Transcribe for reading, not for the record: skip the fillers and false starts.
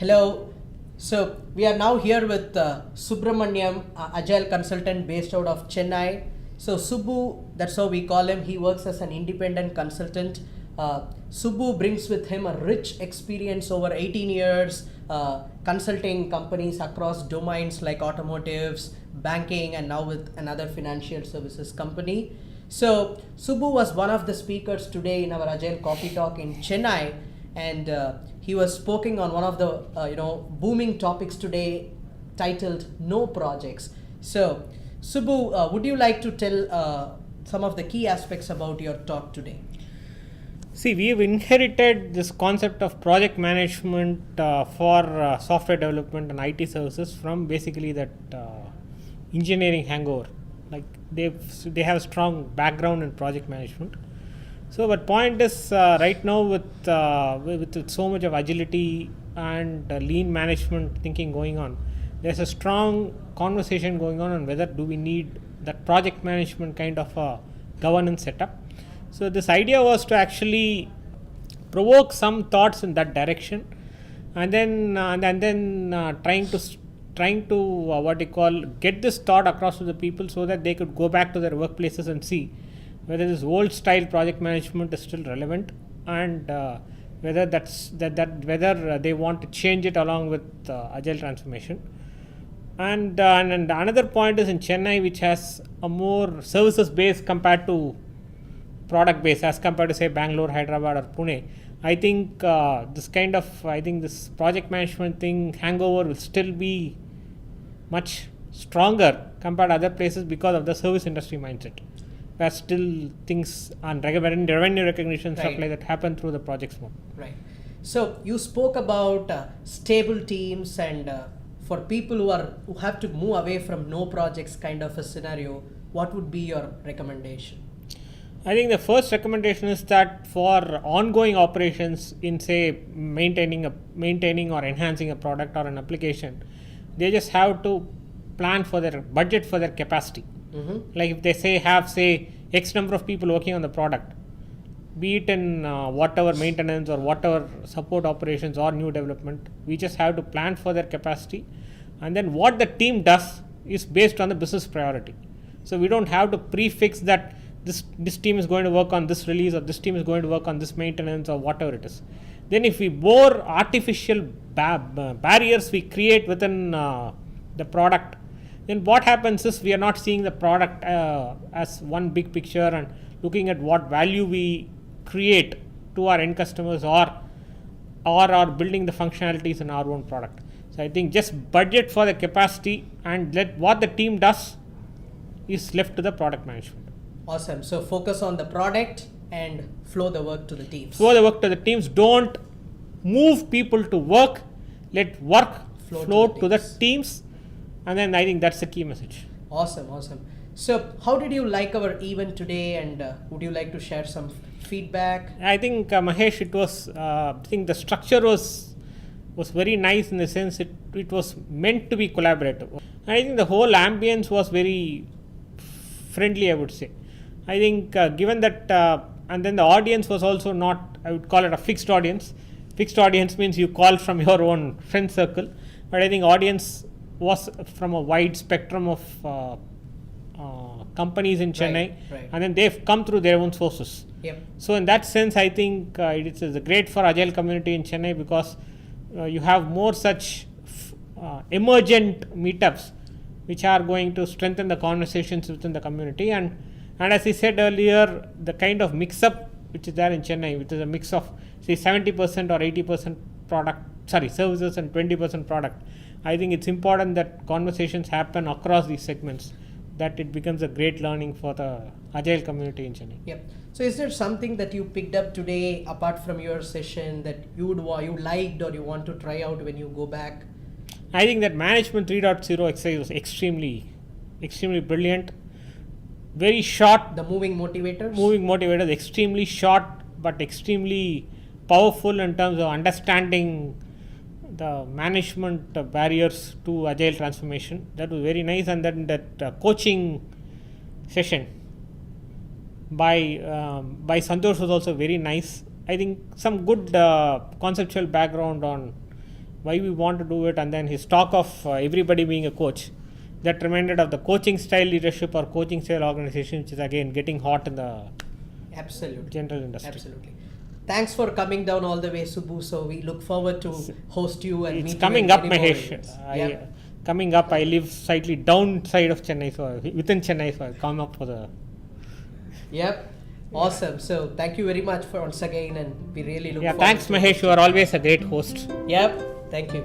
Hello. So we are now here with Subrahmaniam, Agile consultant based out of Chennai. So Subbu, that's how we call him. He works as an independent consultant. Subbu brings with him a rich experience over 18 years consulting companies across domains like automotives, banking, and now with another financial services company. So Subbu was one of the speakers today in our Agile Coffee Talk in Chennai, and he was speaking on one of the booming topics today titled No Projects. So Subbu, would you like to tell some of the key aspects about your talk today? See, we have inherited this concept of project management for software development and IT services from basically that engineering hangover. Like they have a strong background in project management. So, but point is right now with so much of agility and lean management thinking going on, there's a strong conversation going on whether do we need that project management kind of a governance setup. So this idea was to actually provoke some thoughts in that direction, and then trying to what you call get this thought across to the people so that they could go back to their workplaces and see whether this old style project management is still relevant, and whether whether they want to change it along with agile transformation. And another point is in Chennai, which has a more services base compared to product base as compared to say Bangalore, Hyderabad or Pune. I think this project management thing hangover will still be much stronger compared to other places because of the service industry mindset, where still things on revenue recognition stuff like that happen through the projects mode. Right. So you spoke about stable teams and for people who have to move away from no projects kind of a scenario, what would be your recommendation? I think the first recommendation is that for ongoing operations in say maintaining or enhancing a product or an application, they just have to plan for their budget for their capacity. Mm-hmm. Like if they have X number of people working on the product, be it in whatever maintenance or whatever support operations or new development, we just have to plan for their capacity, and then what the team does is based on the business priority. So we don't have to prefix that this team is going to work on this release or this team is going to work on this maintenance or whatever it is. Then if we more artificial barriers we create within the product, then what happens is we are not seeing the product as one big picture and looking at what value we create to our end customers or building the functionalities in our own product. So I think just budget for the capacity and let what the team does is left to the product management. Awesome. So focus on the product and flow the work to the teams. Flow the work to the teams. Don't move people to work. Let work flow to the teams. And then I think that's the key message. Awesome. So how did you like our event today, and would you like to share some feedback? I think Mahesh, it was I think the structure was very nice in the sense it was meant to be collaborative. I think the whole ambience was very friendly, I would say. I think given that and then the audience was also not, I would call it a fixed audience. Fixed audience means you call from your own friend circle, but I think audience was from a wide spectrum of companies in Chennai, right. And then they've come through their own sources. Yep. So in that sense, I think it is great for Agile community in Chennai because you have more such emergent meetups which are going to strengthen the conversations within the community, and as I said earlier, the kind of mix-up which is there in Chennai, which is a mix of say 70% or 80% services and 20% product. I think it's important that conversations happen across these segments, that it becomes a great learning for the Agile community in Chennai. Yep. So is there something that you picked up today apart from your session that you liked or you want to try out when you go back? I think that Management 3.0 exercise was extremely brilliant. Very short. The moving motivators, extremely short but extremely powerful in terms of understanding the management barriers to agile transformation. That was very nice. And then that coaching session by Santosh was also very nice. I think some good conceptual background on why we want to do it, and then his talk of everybody being a coach. That reminded of the coaching style leadership or coaching style organization, which is again getting hot in the Absolutely. general industry. Absolutely. Thanks for coming down all the way, Subbu. So we look forward to host you and It's meet coming you in up, many more Mahesh. events. Coming up, I live slightly downside of Chennai, so within Chennai, so I come up for the. Yep. Awesome. So thank you very much for once again, and we really look Yeah, forward thanks, to Mahesh. You are always a great host. Yep. Thank you.